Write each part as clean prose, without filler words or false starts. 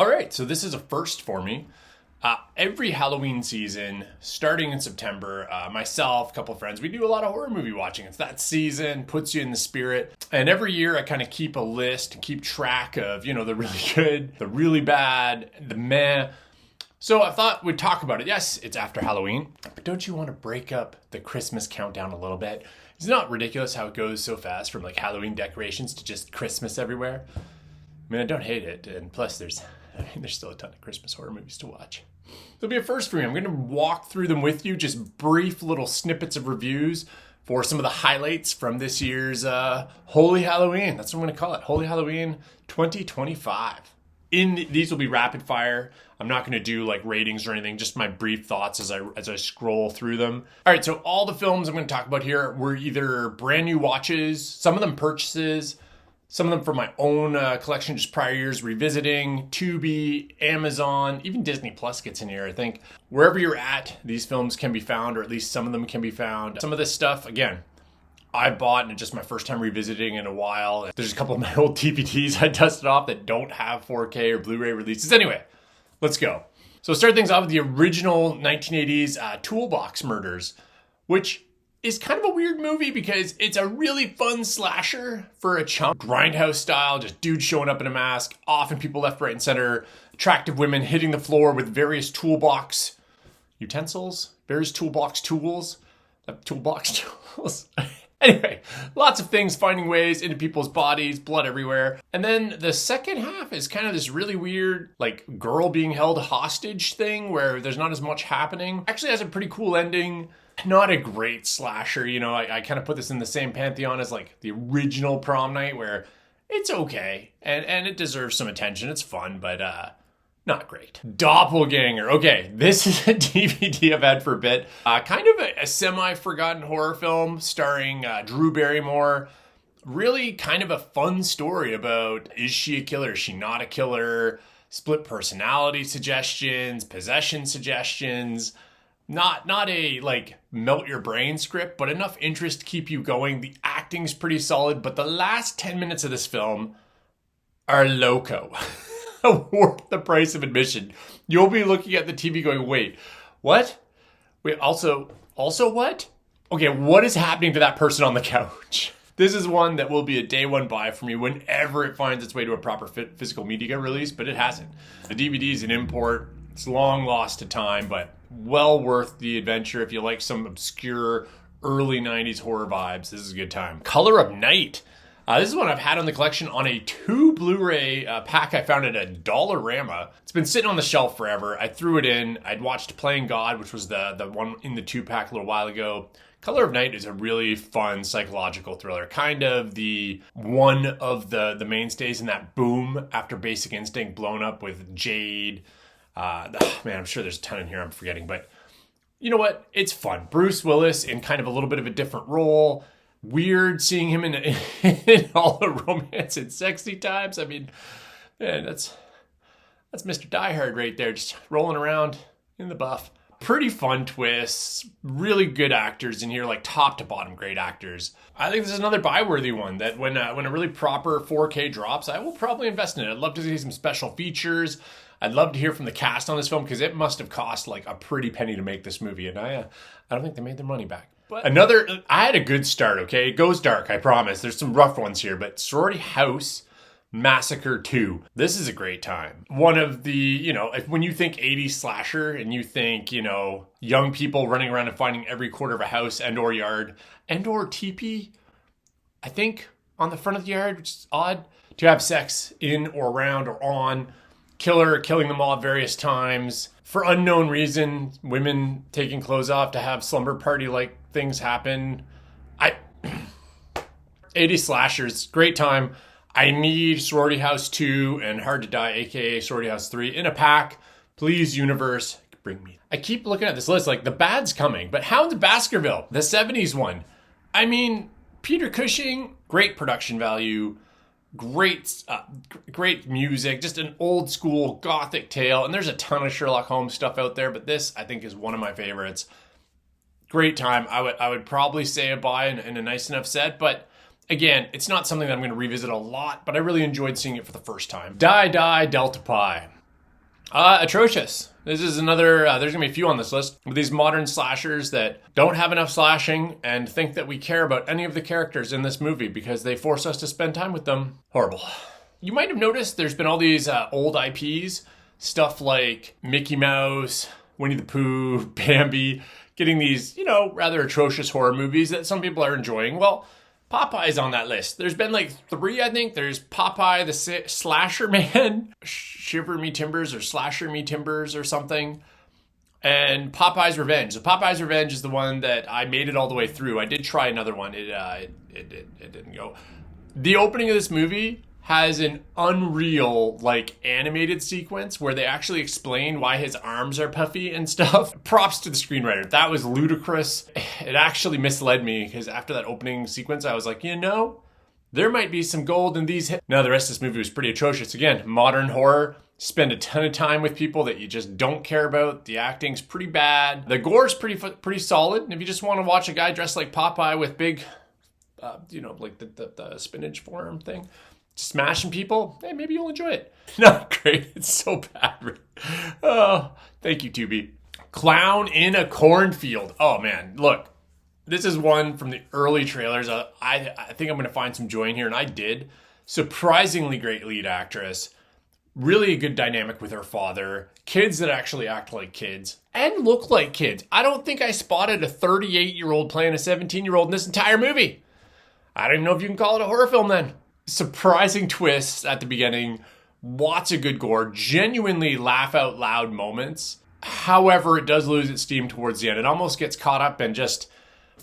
All right, so this is a first for me. Every Halloween season, starting in September, myself, a couple of friends, we do a lot of horror movie watching. It's that season, puts you in the spirit. And every year I kind of keep a list, keep track of, the really good, the really bad, the meh. So I thought we'd talk about it. Yes, it's after Halloween, but don't you want to break up the Christmas countdown a little bit? It's not ridiculous how it goes so fast from like Halloween decorations to just Christmas everywhere. I mean, I don't hate it. And plus there's still a ton of Christmas horror movies to watch. It'll be a first for me. I'm going to walk through them with you, just brief little snippets of reviews for some of the highlights from this year's Holy Halloween. That's what I'm going to call it, Holy Halloween 2025. These will be rapid fire. I'm not going to do like ratings or anything, just my brief thoughts as I scroll through them. All right, so all the films I'm going to talk about here were either brand new watches, some of them purchases, some of them from my own collection, just prior years, revisiting, Tubi, Amazon, even Disney Plus gets in here, I think. Wherever you're at, these films can be found, or at least some of them can be found. Some of this stuff, again, I bought and it's just my first time revisiting in a while. There's a couple of my old DVDs I dusted off that don't have 4K or Blu-ray releases. Anyway, let's go. So start things off with the original 1980s Toolbox Murders, which is kind of a weird movie because it's a really fun slasher for a chunk. Grindhouse style, just dudes showing up in a mask, often people left, right, and center, attractive women hitting the floor with various toolbox utensils, various toolbox tools. Anyway, lots of things finding ways into people's bodies, blood everywhere. And then the second half is kind of this really weird, like, girl being held hostage thing where there's not as much happening. Actually has a pretty cool ending. Not a great slasher, I kind of put this in the same pantheon as like the original Prom Night, where it's okay and it deserves some attention. It's fun, but not great. Doppelganger. Okay, this is a DVD I've had for a bit. Kind of a semi-forgotten horror film starring Drew Barrymore. Really kind of a fun story about, is she a killer? Is she not a killer? Split personality suggestions, possession suggestions. Not a like melt your brain script, but enough interest to keep you going. The acting's pretty solid, but the last 10 minutes of this film are loco. Worth the price of admission. You'll be looking at the TV going, wait, what? Wait, also what? Okay, what is happening to that person on the couch? This is one that will be a day one buy for me whenever it finds its way to a proper physical media release, but it hasn't. The DVD is an import. It's long lost to time, but well worth the adventure if you like some obscure early 90s horror vibes. This is a good time. Color of Night. This is one I've had on the collection on a 2 Blu-ray pack I found at a Dollarama. It's been sitting on the shelf forever. I threw it in. I'd watched Playing God, which was the one in the 2-pack a little while ago. Color of Night is a really fun psychological thriller. Kind of the one of the mainstays in that boom after Basic Instinct blown up with Jade. Man, I'm sure there's a ton in here I'm forgetting, but you know what? It's fun. Bruce Willis in kind of a little bit of a different role. Weird seeing him in all the romance and sexy times. I mean, man, that's Mr. Die Hard right there, just rolling around in the buff. Pretty fun twists. Really good actors in here, like top to bottom great actors. I think this is another buy-worthy one that when a really proper 4K drops, I will probably invest in it. I'd love to see some special features. I'd love to hear from the cast on this film because it must have cost like a pretty penny to make this movie, and I don't think they made their money back. But I had a good start, okay? It goes dark, I promise. There's some rough ones here, but Sorority House Massacre 2. This is a great time. One of the, when you think 80s slasher and you think, young people running around and finding every corner of a house and or yard and or teepee, I think, on the front of the yard, which is odd, to have sex in or around or on. Killer killing them all at various times. For unknown reason, women taking clothes off to have slumber party-like things happen. 80 slashers, great time. I need Sorority House 2 and Hard to Die, aka Sorority House 3 in a pack. Please, universe, bring me. I keep looking at this list like the bad's coming, but Hounds of Baskerville, the 70s one. I mean, Peter Cushing, great production value. Great music, just an old school gothic tale. And there's a ton of Sherlock Holmes stuff out there, but this I think is one of my favorites. Great time. I would probably say a buy in a nice enough set, but again, it's not something that I'm going to revisit a lot, but I really enjoyed seeing it for the first time. Die Die Delta Pi. Atrocious. This is another, there's going to be a few on this list. These modern slashers that don't have enough slashing and think that we care about any of the characters in this movie because they force us to spend time with them. Horrible. You might have noticed there's been all these old IPs, stuff like Mickey Mouse, Winnie the Pooh, Bambi, getting these, rather atrocious horror movies that some people are enjoying. Well, Popeye's on that list. There's been like 3, I think. There's Popeye the Slasher Man, Shiver Me Timbers or Slasher Me Timbers or something, and Popeye's Revenge. So Popeye's Revenge is the one that I made it all the way through. I did try another one. It didn't go. The opening of this movie has an unreal, animated sequence where they actually explain why his arms are puffy and stuff. Props to the screenwriter. That was ludicrous. It actually misled me because after that opening sequence, I was like, there might be some gold in these. No, the rest of this movie was pretty atrocious. Again, modern horror. Spend a ton of time with people that you just don't care about. The acting's pretty bad. The gore's pretty solid. And if you just want to watch a guy dressed like Popeye with big, the spinach form thing, smashing people, hey, maybe you'll enjoy it. Not great. It's so bad. Oh, thank you, Tubi. Clown in a Cornfield. Oh, man. Look, this is one from the early trailers. I think I'm going to find some joy in here, and I did. Surprisingly great lead actress. Really a good dynamic with her father. Kids that actually act like kids and look like kids. I don't think I spotted a 38-year-old playing a 17-year-old in this entire movie. I don't even know if you can call it a horror film then. Surprising twists at the beginning, lots of good gore, genuinely laugh out loud moments. However, it does lose its steam towards the end. It almost gets caught up in just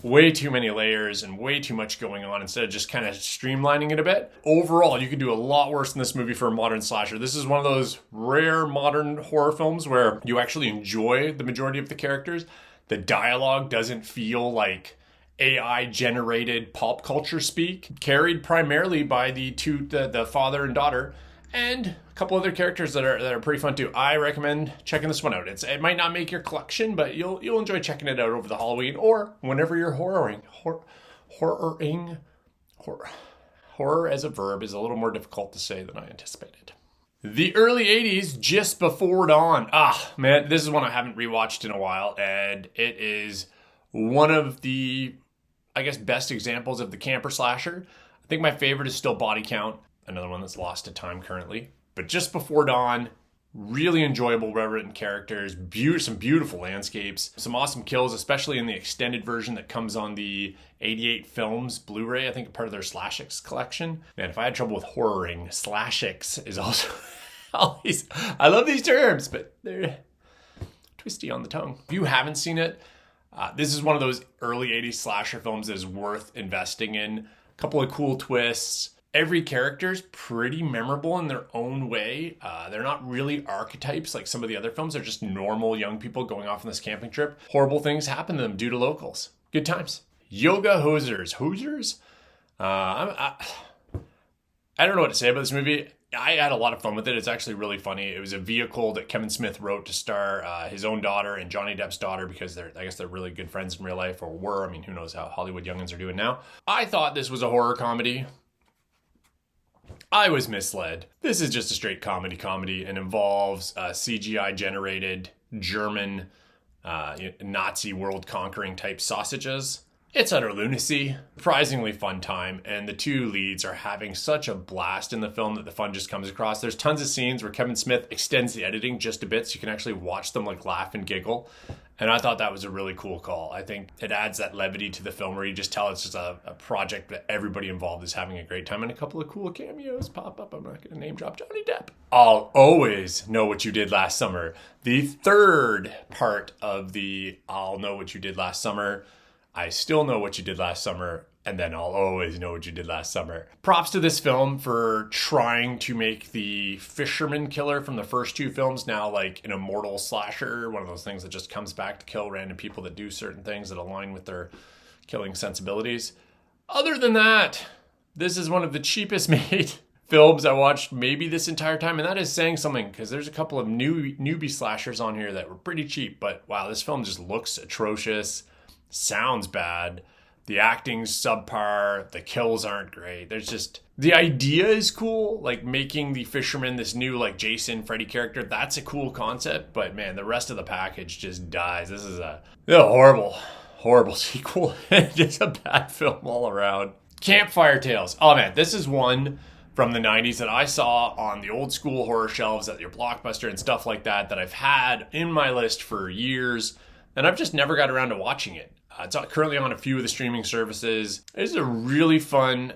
way too many layers and way too much going on instead of just kind of streamlining it a bit. Overall, you could do a lot worse in this movie for a modern slasher. This is one of those rare modern horror films where you actually enjoy the majority of the characters. The dialogue doesn't feel like AI-generated pop culture speak, carried primarily by the father and daughter, and a couple other characters that are pretty fun too. I recommend checking this one out. It might not make your collection, but you'll enjoy checking it out over the Halloween or whenever you're horroring. Horror as a verb is a little more difficult to say than I anticipated. The early 80s, Just Before Dawn. Ah, man, this is one I haven't rewatched in a while, and it is one of the, I guess, best examples of the camper slasher. I think my favorite is still Body Count, another one that's lost to time currently. But Just Before Dawn, really enjoyable, well-written characters, some beautiful landscapes, some awesome kills, especially in the extended version that comes on the 88 Films Blu-ray, I think part of their Slashix collection. Man, if I had trouble with horroring, Slashix is also always, I love these terms, but they're twisty on the tongue. If you haven't seen it, this is one of those early 80s slasher films that is worth investing in. A couple of cool twists. Every character's pretty memorable in their own way. They're not really archetypes like some of the other films. They're just normal young people going off on this camping trip. Horrible things happen to them due to locals. Good times. Yoga Hosers. Hosers? I don't know what to say about this movie. I had a lot of fun with it. It's actually really funny. It was a vehicle that Kevin Smith wrote to star his own daughter and Johnny Depp's daughter because I guess they're really good friends in real life, or were. I mean, who knows how Hollywood youngins are doing now. I thought this was a horror comedy. I was misled. This is just a straight comedy and involves CGI-generated German Nazi world-conquering type sausages. It's utter lunacy. Surprisingly fun time, and the two leads are having such a blast in the film that the fun just comes across. There's tons of scenes where Kevin Smith extends the editing just a bit so you can actually watch them laugh and giggle. And I thought that was a really cool call. I think it adds that levity to the film where you just tell it's just a project that everybody involved is having a great time, and a couple of cool cameos pop up. I'm not going to name drop Johnny Depp. I'll always know what you did last summer. The third part of the I'll know what you did last summer. I still know what you did last summer, and then I'll always know what you did last summer. Props to this film for trying to make the fisherman killer from the first two films now like an immortal slasher, one of those things that just comes back to kill random people that do certain things that align with their killing sensibilities. Other than that, this is one of the cheapest made films I watched maybe this entire time, and that is saying something because there's a couple of newbie slashers on here that were pretty cheap, but wow, this film just looks atrocious. Sounds bad. The acting's subpar, the kills aren't great. There's just, the idea is cool, like making the fisherman this new like Jason Freddy character. That's a cool concept, but man, the rest of the package just dies. This is a horrible sequel. Just a bad film all around. Campfire Tales. Oh man, this is one from the 90s that I saw on the old school horror shelves at your Blockbuster and stuff like that I've had in my list for years, and I've just never got around to watching it. It's currently on a few of the streaming services. It's a really fun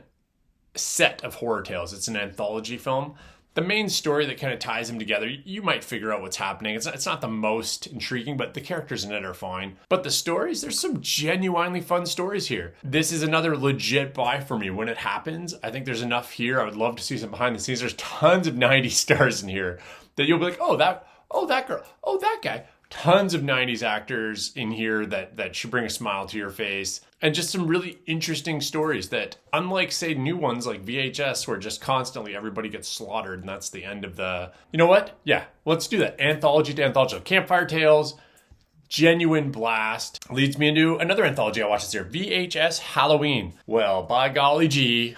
set of horror tales. It's an anthology film. The main story that kind of ties them together, you might figure out what's happening. It's not the most intriguing, but the characters in it are fine. But the stories, there's some genuinely fun stories here. This is another legit buy for me when it happens. I think there's enough here. I would love to see some behind the scenes. There's tons of 90s stars in here that you'll be like, oh, that girl, oh, that guy. Tons of 90s actors in here that should bring a smile to your face. And just some really interesting stories that, unlike, say, new ones like VHS, where just constantly everybody gets slaughtered and that's the end of the... You know what? Yeah, let's do that. Anthology to anthology. Campfire Tales, genuine blast. Leads me into another anthology I watched this year, VHS Halloween. Well, by golly gee,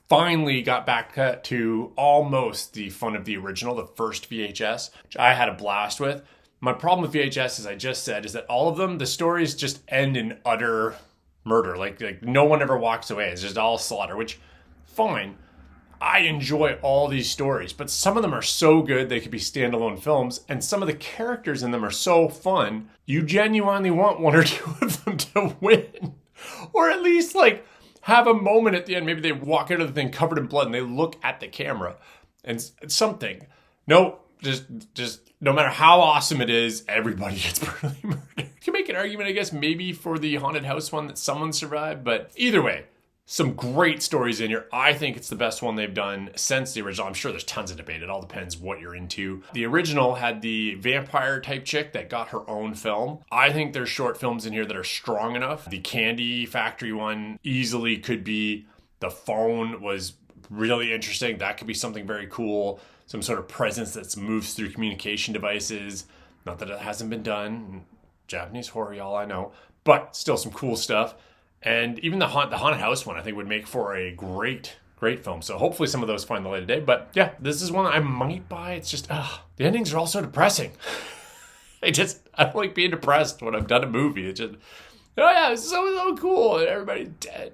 finally got back to almost the fun of the original, the first VHS, which I had a blast with. My problem with VHS, as I just said, is that all of them, the stories just end in utter murder. Like no one ever walks away. It's just all slaughter, which, fine. I enjoy all these stories, but some of them are so good they could be standalone films, and some of the characters in them are so fun, you genuinely want one or two of them to win. Or at least, like, have a moment at the end. Maybe they walk out of the thing covered in blood and they look at the camera and something. No, just no matter how awesome it is, everybody gets brutally murdered. You can make an argument, I guess, maybe for the haunted house one that someone survived, but either way, some great stories in here. I think it's the best one they've done since the original. I'm sure there's tons of debate. It all depends what you're into. The original had the vampire type chick that got her own film. I think there's short films in here that are strong enough. The Candy Factory one easily could be. The Phone was really interesting. That could be something very cool. Some sort of presence that moves through communication devices. Not that it hasn't been done. Japanese horror, y'all, I know. But still some cool stuff. And even the haunted house one, I think, would make for a great film. So hopefully some of those find the light of day. But yeah, this is one I might buy. It's just, the endings are all so depressing. I don't like being depressed when I've done a movie. It's just, oh yeah, it's so cool. And everybody's dead.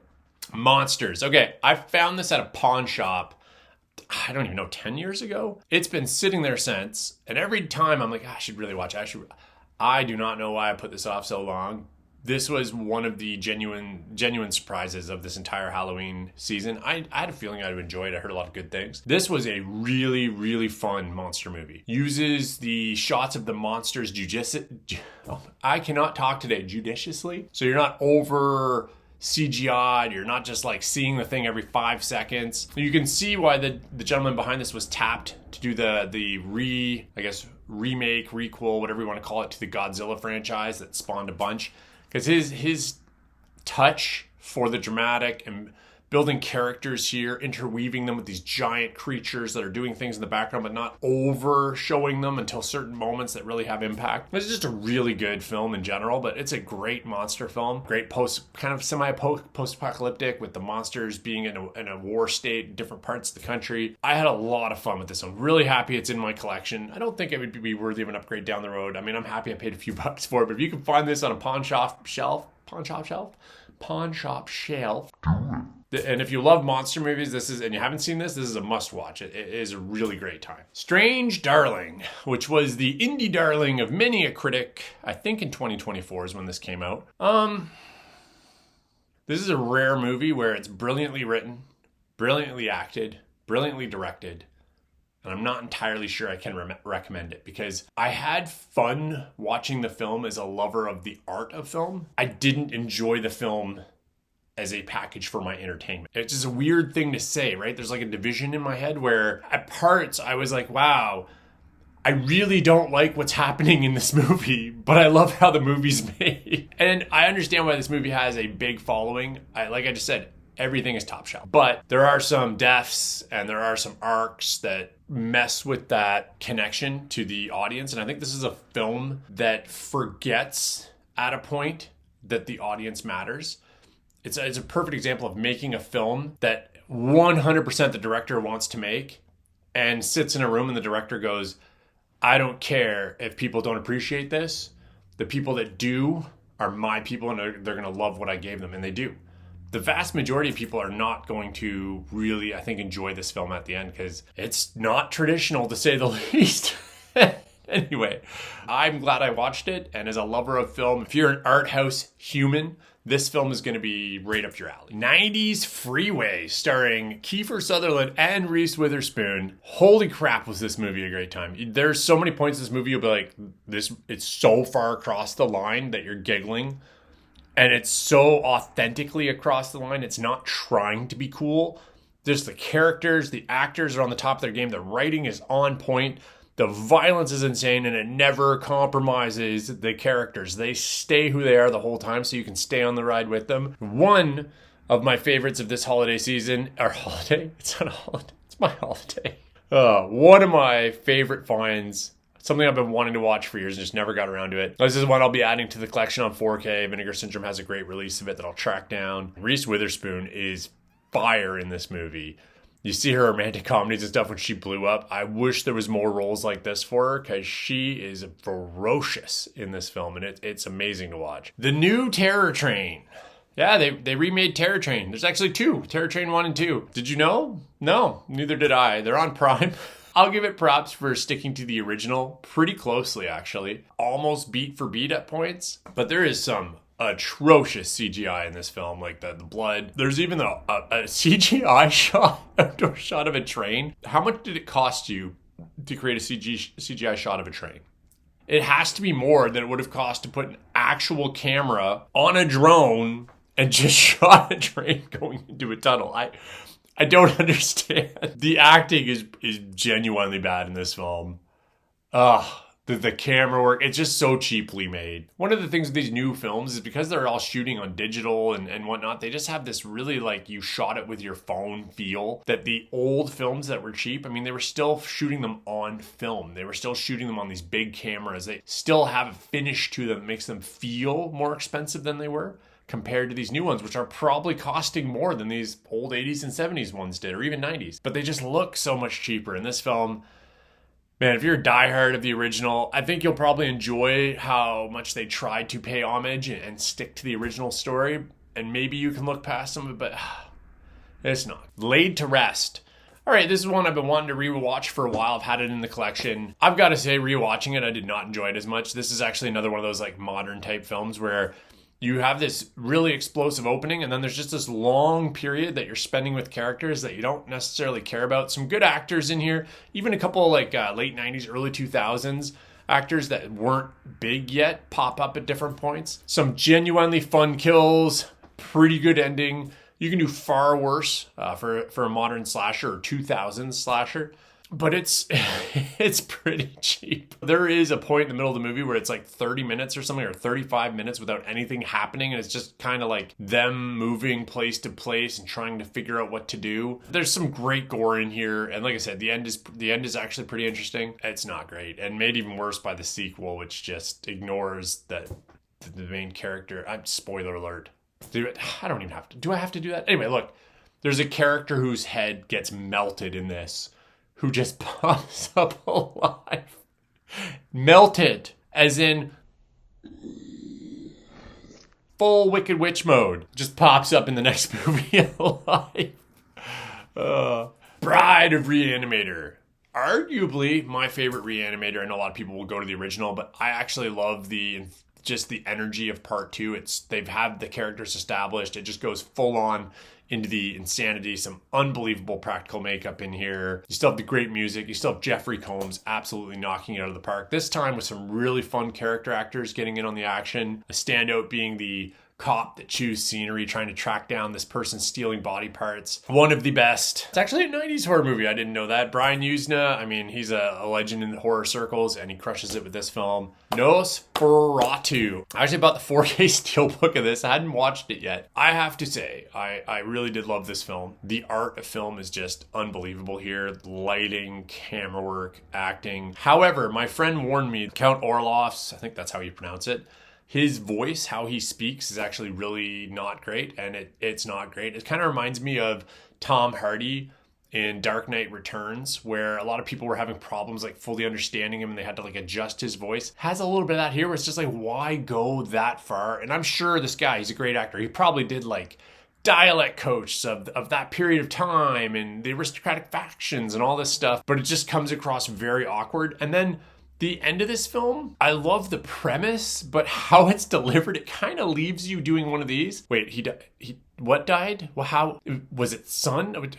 Monsters. Okay, I found this at a pawn shop. I don't even know, 10 years ago? It's been sitting there since, and every time I'm like, I should really watch it. I do not know why I put this off so long. This was one of the genuine surprises of this entire Halloween season. I had a feeling I'd enjoy it. I heard a lot of good things. This was a really, really fun monster movie. Uses the shots of the monsters I cannot talk today, judiciously. So you're not over CGI'd, you're not just like seeing the thing every 5 seconds. You can see why the gentleman behind this was tapped to do the remake, requel, whatever you want to call it, to the Godzilla franchise that spawned a bunch. Because his touch for the dramatic and building characters here, interweaving them with these giant creatures that are doing things in the background, but not over showing them until certain moments that really have impact. It's just a really good film in general, but it's a great monster film. Great post-apocalyptic with the monsters being in a war state in different parts of the country. I had a lot of fun with this one. Really happy it's in my collection. I don't think it would be worthy of an upgrade down the road. I mean, I'm happy I paid a few bucks for it, but if you can find this on a pawn shop shelf, and if you love monster movies, and you haven't seen this is a must-watch. It is a really great time. Strange Darling, which was the indie darling of many a critic, I think in 2024 is when this came out. This is a rare movie where it's brilliantly written, brilliantly acted, brilliantly directed, and I'm not entirely sure I can recommend it because I had fun watching the film as a lover of the art of film. I didn't enjoy the film as a package for my entertainment. It's just a weird thing to say, right? There's like a division in my head where at parts I was like, wow, I really don't like what's happening in this movie, but I love how the movie's made. And I understand why this movie has a big following. Like I just said, everything is top shelf. But there are some deaths and there are some arcs that mess with that connection to the audience. And I think this is a film that forgets at a point that the audience matters. It's a perfect example of making a film that 100% the director wants to make, and sits in a room and the director goes, I don't care if people don't appreciate this. The people that do are my people, and they're going to love what I gave them, and they do. The vast majority of people are not going to really, I think, enjoy this film at the end because it's not traditional, to say the least. Anyway, I'm glad I watched it, and as a lover of film, if you're an art house human, this film is going to be right up your alley. 90s Freeway, starring Kiefer Sutherland and Reese Witherspoon. Holy crap, was this movie a great time. There's so many points in this movie you'll be like, it's so far across the line that you're giggling. And it's so authentically across the line. It's not trying to be cool. Just the characters, the actors are on the top of their game. The writing is on point. The violence is insane, and it never compromises the characters. They stay who they are the whole time, so you can stay on the ride with them. One of my favorites of this holiday season, or holiday? It's not a holiday. It's my holiday. One of my favorite finds, something I've been wanting to watch for years and just never got around to it. This is one I'll be adding to the collection on 4K. Vinegar Syndrome has a great release of it that I'll track down. Reese Witherspoon is fire in this movie. You see her romantic comedies and stuff when she blew up. I wish there was more roles like this for her because she is ferocious in this film, and it's amazing to watch. The new Terror Train. Yeah, they remade Terror Train. There's actually two, Terror Train 1 and 2. Did you know? No, neither did I. They're on Prime. I'll give it props for sticking to the original pretty closely, actually. Almost beat for beat at points. But there is some atrocious CGI in this film, like the blood. There's even a CGI outdoor shot of a train. How much did it cost you to create a CGI shot of a train? It has to be more than it would have cost to put an actual camera on a drone and just shot a train going into a tunnel. I don't understand. The acting is genuinely bad in this film. The camera work, it's just so cheaply made. One of the things with these new films is because they're all shooting on digital and whatnot, they just have this really like you shot it with your phone feel that the old films that were cheap, I mean, they were still shooting them on film. They were still shooting them on these big cameras. They still have a finish to them that makes them feel more expensive than they were compared to these new ones, which are probably costing more than these old 80s and 70s ones did, or even 90s. But they just look so much cheaper. In this film, man, if you're a diehard of the original, I think you'll probably enjoy how much they tried to pay homage and stick to the original story. And maybe you can look past some of it, but it's not. Laid to Rest. All right, this is one I've been wanting to rewatch for a while. I've had it in the collection. I've got to say, rewatching it, I did not enjoy it as much. This is actually another one of those like modern type films where you have this really explosive opening, and then there's just this long period that you're spending with characters that you don't necessarily care about. Some good actors in here, even a couple like late 90s, early 2000s actors that weren't big yet pop up at different points. Some genuinely fun kills, pretty good ending. You can do far worse for a modern slasher or 2000s slasher. But it's pretty cheap. There is a point in the middle of the movie where it's like 30 minutes or something, or 35 minutes without anything happening, and it's just kind of like them moving place to place and trying to figure out what to do. There's some great gore in here, and like I said, the end is actually pretty interesting. It's not great, and made even worse by the sequel, which just ignores that the main character. Spoiler alert. I don't even have to. Do I have to do that? Anyway, look, there's a character whose head gets melted in this, who just pops up alive. Melted, as in full Wicked Witch mode. Just pops up in the next movie alive. Bride of Reanimator. Arguably my favorite Reanimator. I know a lot of people will go to the original, but I actually love the energy of part 2. They've had the characters established. It just goes full on into the insanity. Some unbelievable practical makeup in here. You still have the great music. You still have Jeffrey Combs absolutely knocking it out of the park. This time with some really fun character actors getting in on the action. A standout being the cop that chews scenery trying to track down this person stealing body parts. One of the best. It's actually a 90s horror movie. I didn't know that. Brian Yuzna, I mean, he's a legend in the horror circles, and he crushes it with this film. Nosferatu. I actually bought the 4K steelbook of this. I hadn't watched it yet. I have to say, I really did love this film. The art of film is just unbelievable here. Lighting, camera work, acting. However, my friend warned me, Count Orloff's, I think that's how you pronounce it, his voice, how he speaks, is actually really not great, and it's not great. It kind of reminds me of Tom Hardy in Dark Knight Returns, where a lot of people were having problems like fully understanding him and they had to like adjust his voice. Has a little bit of that here where it's just like, why go that far? And I'm sure this guy, he's a great actor. He probably did like dialect coach of that period of time and the aristocratic factions and all this stuff, but it just comes across very awkward. And then the end of this film, I love the premise, but how it's delivered, it kind of leaves you doing one of these. Wait, he what died? Well, how was it? Son?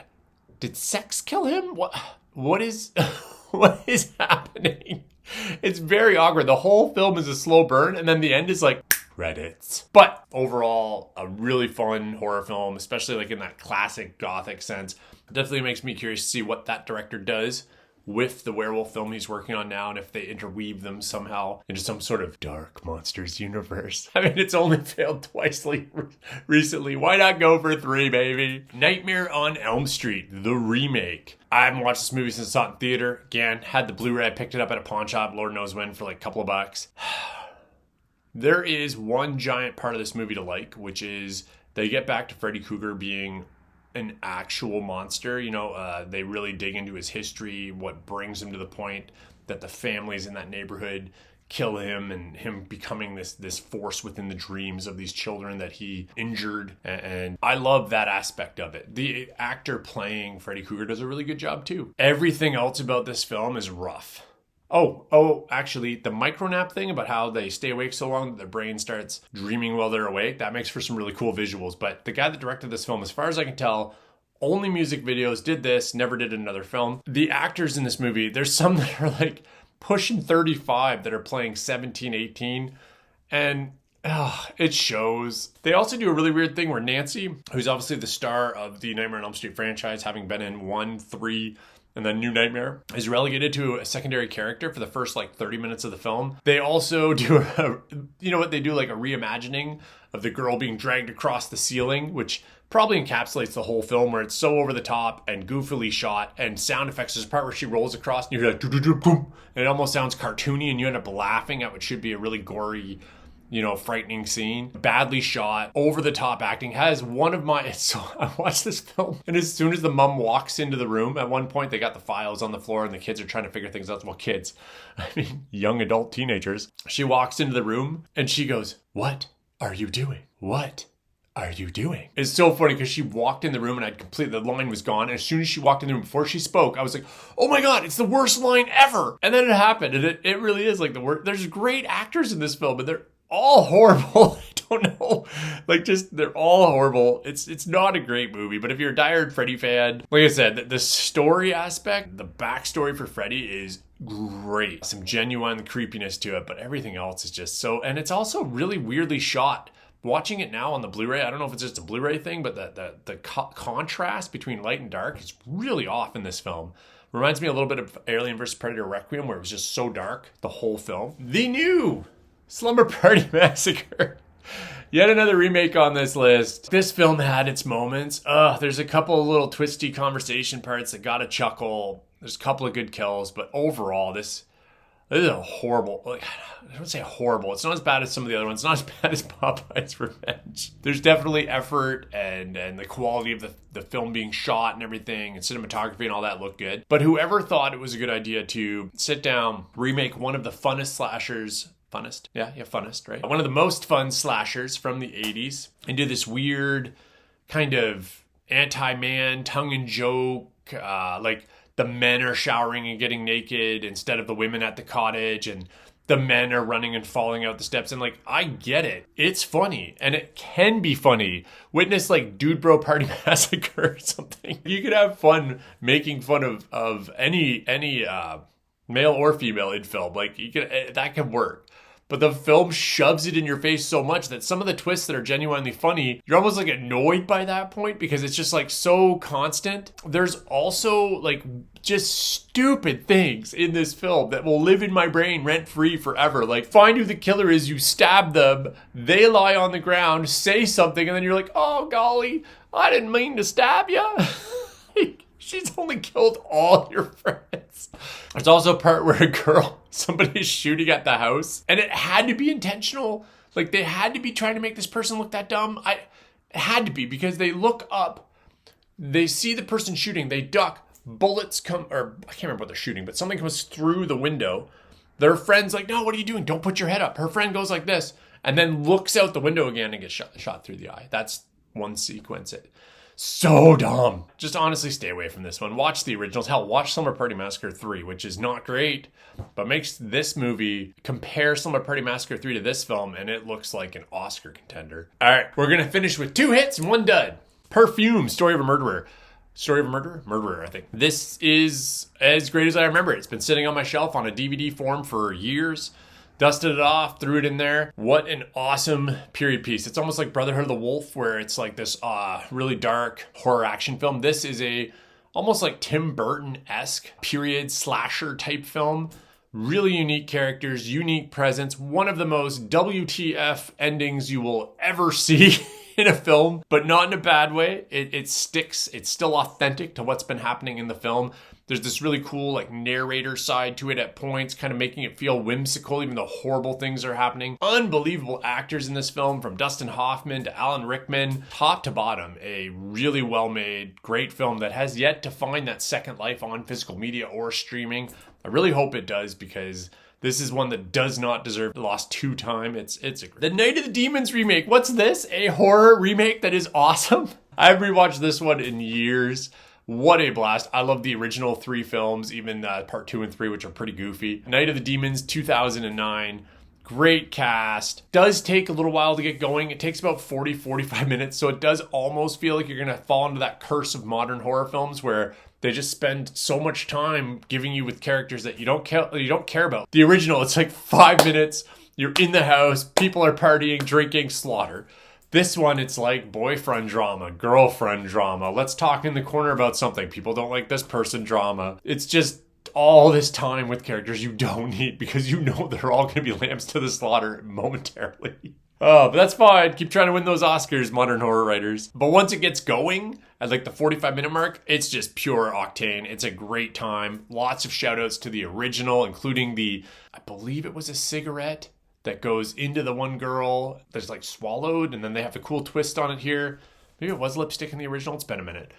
Did sex kill him? What is what is happening? It's very awkward. The whole film is a slow burn, and then the end is like credits. But overall, a really fun horror film, especially like in that classic gothic sense. Definitely makes me curious to see what that director does with the werewolf film he's working on now, and if they interweave them somehow into some sort of dark monsters universe. I mean, it's only failed twice recently. Why not go for 3, baby? Nightmare on Elm Street, the remake. I haven't watched this movie since I saw it in theater. Again, had the Blu-ray. I picked it up at a pawn shop, Lord knows when, for like a couple of bucks. There is one giant part of this movie to like, which is they get back to Freddy Krueger being an actual monster. You know, they really dig into his history, what brings him to the point that the families in that neighborhood kill him, and him becoming this force within the dreams of these children that he injured. And I love that aspect of it. The actor playing Freddy Krueger does a really good job too. Everything else about this film is rough. Oh, actually, the micronap thing about how they stay awake so long that their brain starts dreaming while they're awake, that makes for some really cool visuals. But the guy that directed this film, as far as I can tell, only music videos, did this, never did another film. The actors in this movie, there's some that are like pushing 35 that are playing 17, 18, and it shows. They also do a really weird thing where Nancy, who's obviously the star of the Nightmare on Elm Street franchise, having been in 1, 3, and then New Nightmare, is relegated to a secondary character for the first like 30 minutes of the film. They also do you know what they do, like a reimagining of the girl being dragged across the ceiling, which probably encapsulates the whole film, where it's so over the top and goofily shot, and sound effects. There's a part where she rolls across and you hear like boom, and it almost sounds cartoony, and you end up laughing at what should be a really gory, you know, frightening scene. Badly shot, over the top acting. Has one of my, so I watched this film, and as soon as the mom walks into the room, at one point they got the files on the floor and the kids are trying to figure things out. Well, kids, I mean, young adult teenagers. She walks into the room and she goes, "What are you doing? What are you doing?" It's so funny because she walked in the room and the line was gone. And as soon as she walked in the room, before she spoke, I was like, oh my God, it's the worst line ever. And then it happened, and it really is like the worst. There's great actors in this film, but they're all horrible. I don't know. Like, just, they're all horrible. It's not a great movie, but if you're a diehard Freddy fan, like I said, the story aspect, the backstory for Freddy is great. Some genuine creepiness to it, but everything else is just so, and it's also really weirdly shot. Watching it now on the Blu-ray, I don't know if it's just a Blu-ray thing, but the contrast between light and dark is really off in this film. Reminds me a little bit of Alien vs. Predator Requiem, where it was just so dark the whole film. The new Slumber Party Massacre. Yet another remake on this list. This film had its moments. There's a couple of little twisty conversation parts that got a chuckle. There's a couple of good kills, but overall, this is a horrible, like, I don't say horrible. It's not as bad as some of the other ones. It's not as bad as Popeye's Revenge. There's definitely effort, and the quality of the film being shot and everything, and cinematography and all that look good. But whoever thought it was a good idea to sit down, remake one of the funnest slashers, funnest? Yeah, funnest, right? One of the most fun slashers from the 80s, and do this weird kind of anti-man, tongue-in-joke, like, the men are showering and getting naked instead of the women at the cottage, and the men are running and falling out the steps. And like, I get it. It's funny, and it can be funny. Witness like Dude Bro Party Massacre or something. You could have fun making fun of any male or female in film. Like, that can work. But the film shoves it in your face so much that some of the twists that are genuinely funny, you're almost like annoyed by that point, because it's just like so constant. There's also like just stupid things in this film that will live in my brain rent-free forever. Like, find who the killer is, you stab them, they lie on the ground, say something, and then you're like, oh golly, I didn't mean to stab you. She's only killed all your friends. There's also a part where somebody is shooting at the house, and it had to be intentional Like, they had to be trying to make this person look that dumb. It had to be, because they look up, they see the person shooting, they duck, bullets come, or I can't remember what they're shooting, but something comes through the window. Their friend's like, no, what are you doing? Don't put your head up. Her friend goes like this and then looks out the window again and gets shot through the eye. That's one sequence. So dumb. Just honestly stay away from this one. Watch the originals. Hell, watch Slumber Party Massacre 3, which is not great, but makes this movie, compare Slumber Party Massacre 3 to this film, and it looks like an Oscar contender. All right, we're going to finish with 2 hits and 1 dud. Perfume, Story of a Murderer. Story of a Murderer? Murderer, I think. This is as great as I remember it. It's been sitting on my shelf on a DVD form for years. Dusted it off, threw it in there. What an awesome period piece. It's almost like Brotherhood of the Wolf, where it's like this really dark horror action film. This is almost like Tim Burton-esque period slasher type film. Really unique characters, unique presence. One of the most WTF endings you will ever see in a film, but not in a bad way. It sticks. It's still authentic to what's been happening in the film. There's this really cool like narrator side to it at points, kind of making it feel whimsical, even though horrible things are happening. Unbelievable actors in this film, from Dustin Hoffman to Alan Rickman, top to bottom. A really well-made, great film that has yet to find that second life on physical media or streaming. I really hope it does, because this is one that does not deserve lost 2 time. It's the Night of the Demons remake. What's this? A horror remake that is awesome. I've rewatched this one in years. What a blast. I love the original 3 films, even part 2 and 3, which are pretty goofy. Night of the Demons, 2009. Great cast. Does take a little while to get going. It takes about 40-45 minutes, so it does almost feel like you're going to fall into that curse of modern horror films where they just spend so much time giving you with characters that you don't care about. The original, it's like 5 minutes, you're in the house, people are partying, drinking, slaughter. This one, it's like boyfriend drama, girlfriend drama. Let's talk in the corner about something. People don't like this person drama. It's just all this time with characters you don't need, because you know they're all going to be lambs to the slaughter momentarily. Oh, but that's fine. Keep trying to win those Oscars, modern horror writers. But once it gets going, at like the 45-minute mark, it's just pure octane. It's a great time. Lots of shout outs to the original, including I believe it was a cigarette that goes into the one girl that's like swallowed, and then they have a cool twist on it here. Maybe it was lipstick in the original. It's been a minute.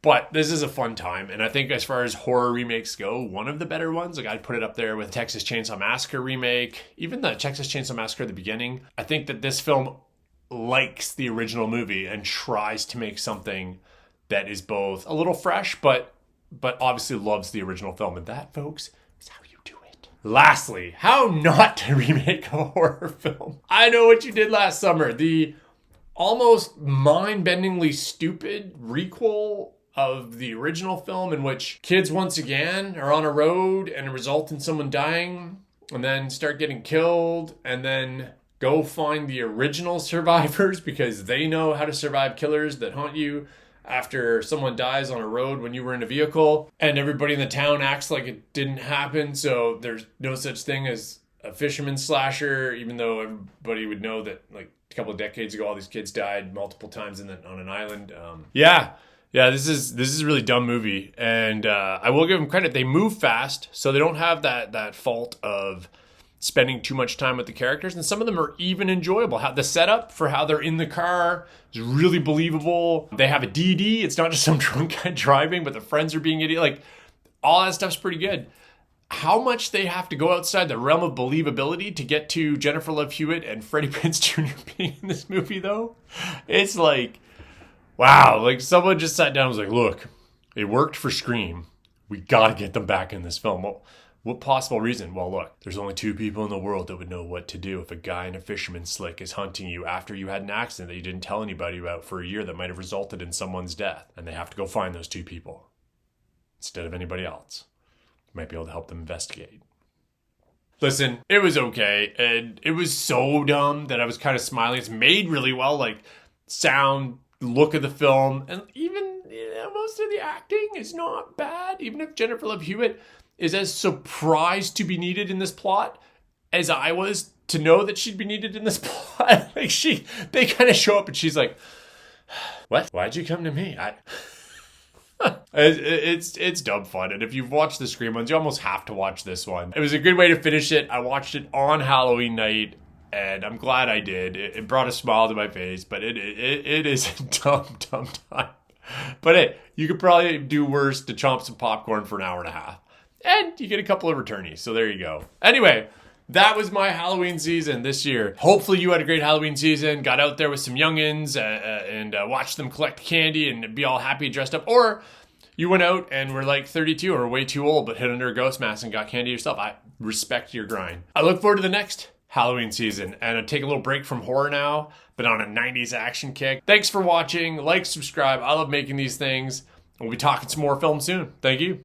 But this is a fun time, and I think as far as horror remakes go, one of the better ones. Like, I'd put it up there with Texas Chainsaw Massacre remake, even the Texas Chainsaw Massacre at the beginning. I think that this film likes the original movie and tries to make something that is both a little fresh, but obviously loves the original film. And that, folks, is how you do it. Lastly, how not to remake a horror film. I know what you did last summer. The almost mind-bendingly stupid requel of the original film, in which kids once again are on a road and result in someone dying and then start getting killed, and then go find the original survivors because they know how to survive killers that haunt you after someone dies on a road when you were in a vehicle, and everybody in the town acts like it didn't happen. So there's no such thing as a fisherman slasher, even though everybody would know that like a couple of decades ago all these kids died multiple times on an island. Yeah, this is a really dumb movie, and I will give them credit. They move fast, so they don't have that fault of spending too much time with the characters, and some of them are even enjoyable. The setup for how they're in the car is really believable. They have a DD. It's not just some drunk guy driving, but the friends are being idiot. Like, all that stuff's pretty good. How much they have to go outside the realm of believability to get to Jennifer Love Hewitt and Freddie Prinze Jr. being in this movie, though, it's like, wow, like someone just sat down and was like, look, it worked for Scream. We got to get them back in this film. Well, what possible reason? Well, look, there's only 2 people in the world that would know what to do if a guy in a fisherman's slick is hunting you after you had an accident that you didn't tell anybody about for a year that might have resulted in someone's death. And they have to go find those 2 people instead of anybody else. You might be able to help them investigate. Listen, it was okay. And it was so dumb that I was kind of smiling. It's made really well, like sound, look of the film, and even most of the acting is not bad. Even if Jennifer Love Hewitt is as surprised to be needed in this plot as I was to know that she'd be needed in this plot. Like they kind of show up and she's like, "What? Why'd you come to me?" It's dumb fun, and if you've watched the Scream ones, you almost have to watch this one. It was a good way to finish it. I watched it on Halloween night. And I'm glad I did. It brought a smile to my face, but it is a dumb time. But hey, you could probably do worse to chomp some popcorn for an hour and a half. And you get a couple of returnees, so there you go. Anyway, that was my Halloween season this year. Hopefully you had a great Halloween season, got out there with some youngins and watched them collect candy and be all happy dressed up. Or you went out and were like 32 or way too old but hid under a ghost mask and got candy yourself. I respect your grind. I look forward to the next Halloween season, and I'll take a little break from horror now, but on a 90s action kick. Thanks for watching. Like, subscribe. I love making these things. We'll be talking some more film soon. Thank you.